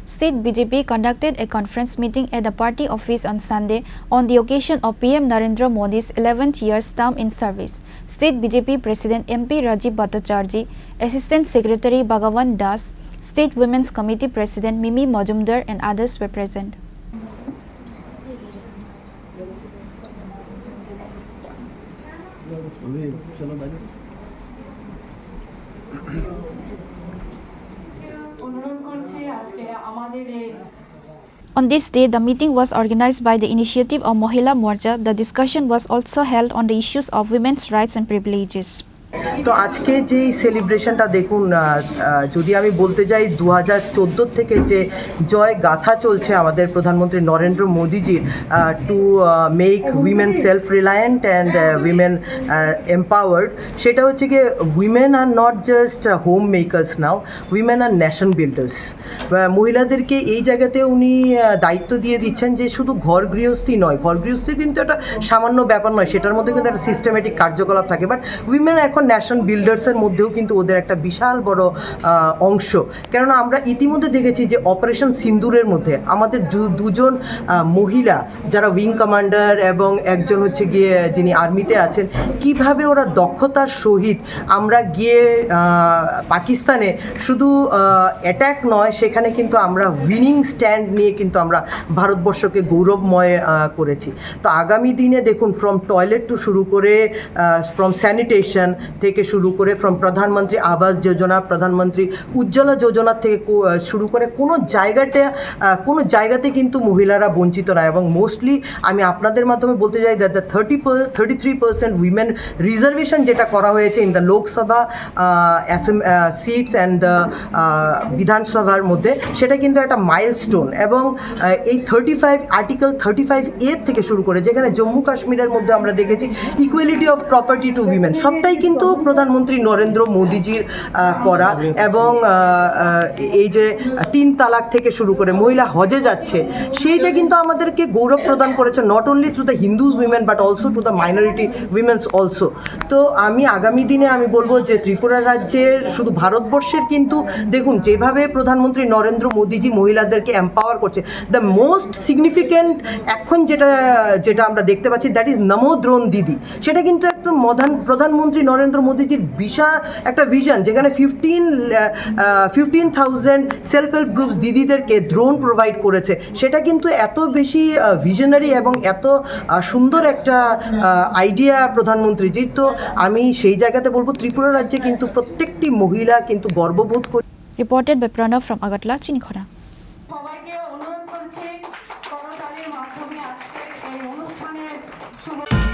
State BJP conducted a conference meeting at the party office on Sunday on the occasion of PM Narendra Modi's 11th year's term in service. State BJP President MP Rajiv Bhattacharjee, Assistant Secretary Bhagawan Das, State Women's Committee President Mimi Majumdar and others were present. On this day, the meeting was organized by the initiative of Mahila Morcha. The discussion was also held on the issues of women's rights and privileges. তো আজকে যে সেলিব্রেশনটা দেখুন, যদি আমি বলতে যাই 2014 থেকে যে জয় গাথা চলছে আমাদের প্রধানমন্ত্রী নরেন্দ্র মোদিজির to make women self reliant and women empowered, সেটা হচ্ছে কি women are not just home makers now, women are nation builders. মহিলাদেরকে এই জায়গাতে উনি দায়িত্ব দিয়ে দিচ্ছেন যে শুধু ঘর গৃহস্থী নয়, ঘর গৃহস্থী কিন্তু একটা সামান্য ব্যাপার নয়, সেটার মধ্যে কিন্তু একটা সিস্টেমেটিক কার্যকলাপ থাকে, বাট উইমেন এখন ন্যাশনাল বিল্ডার্সের মধ্যেও কিন্তু ওদের একটা বিশাল বড় অংশ। কেননা আমরা ইতিমধ্যে দেখেছি যে অপারেশন সিন্দুরের মধ্যে আমাদের দুজন মহিলা যারা উইং কমান্ডার এবং একজন হচ্ছে গিয়ে যিনি আর্মিতে আছেন, কিভাবে ওরা দক্ষতার সহিত আমরা গিয়ে পাকিস্তানে শুধু অ্যাট্যাক নয়, সেখানে কিন্তু আমরা উইনিং স্ট্যান্ড নিয়ে কিন্তু আমরা ভারতবর্ষকে গৌরবময় করেছি। তো আগামী দিনে দেখুন, ফ্রম টয়লেট টু শুরু করে, ফ্রম স্যানিটেশন থেকে শুরু করে, ফ্রম প্রধানমন্ত্রী আবাস যোজনা, প্রধানমন্ত্রী উজ্জ্বলা যোজনা থেকে শুরু করে কোনো জায়গাতে কিন্তু মহিলারা বঞ্চিত না। এবং মোস্টলি আমি আপনাদের মাধ্যমে বলতে চাই দ্যাট দ্য 33% উইমেন রিজার্ভেশন যেটা করা হয়েছে in the Lok Sabha seats and the বিধানসভার মধ্যে, সেটা কিন্তু একটা মাইলস্টোন। এবং এই আর্টিকেল 35A থেকে শুরু করে, যেখানে জম্মু কাশ্মীরের মধ্যে আমরা দেখেছি equality of property two women, সবটাই কিন্তু প্রধানমন্ত্রী নরেন্দ্র মোদিজির করা। এবং এই যে 3 তালাক থেকে শুরু করে মহিলা হজে যাচ্ছে, সেইটা কিন্তু আমাদেরকে গৌরব প্রদান করেছে, not only to the Hindus women but also to the minority women's also. তো আমি আগামী দিনে আমি বলবো যে ত্রিপুরা রাজ্যের, শুধু ভারতবর্ষের কিন্তু দেখুন যেভাবে প্রধানমন্ত্রী নরেন্দ্র মোদিজি মহিলাদেরকে এম্পাওয়ার করছে, দ্য মোস্ট সিগনিফিক্যান্ট এখন যেটা আমরা দেখতে পাচ্ছি দ্যাট ইজ নমো দ্রোণ দিদি। সেটা কিন্তু একটা প্রধানমন্ত্রী নরেন্দ্র মোদিজির বিশাল একটা ভিশন, যেখানে 15,000 সেলফ হেল্প গ্রুপস দিদিদেরকে ড্রোন প্রোভাইড করেছে। সেটা কিন্তু এত বেশি ভিশনারি এবং এত সুন্দর একটা আইডিয়া প্রধানমন্ত্রীজির। তো আমি সেই জায়গাতে বলবো ত্রিপুরা রাজ্যে কিন্তু প্রত্যেকটি মহিলা কিন্তু গর্ববোধ করে। Reported by Pranav from Agartala, Chinkhora. সবাইকে অনুরোধ করছি করতালির মাধ্যমে আজকের এই অনুষ্ঠানের শুভ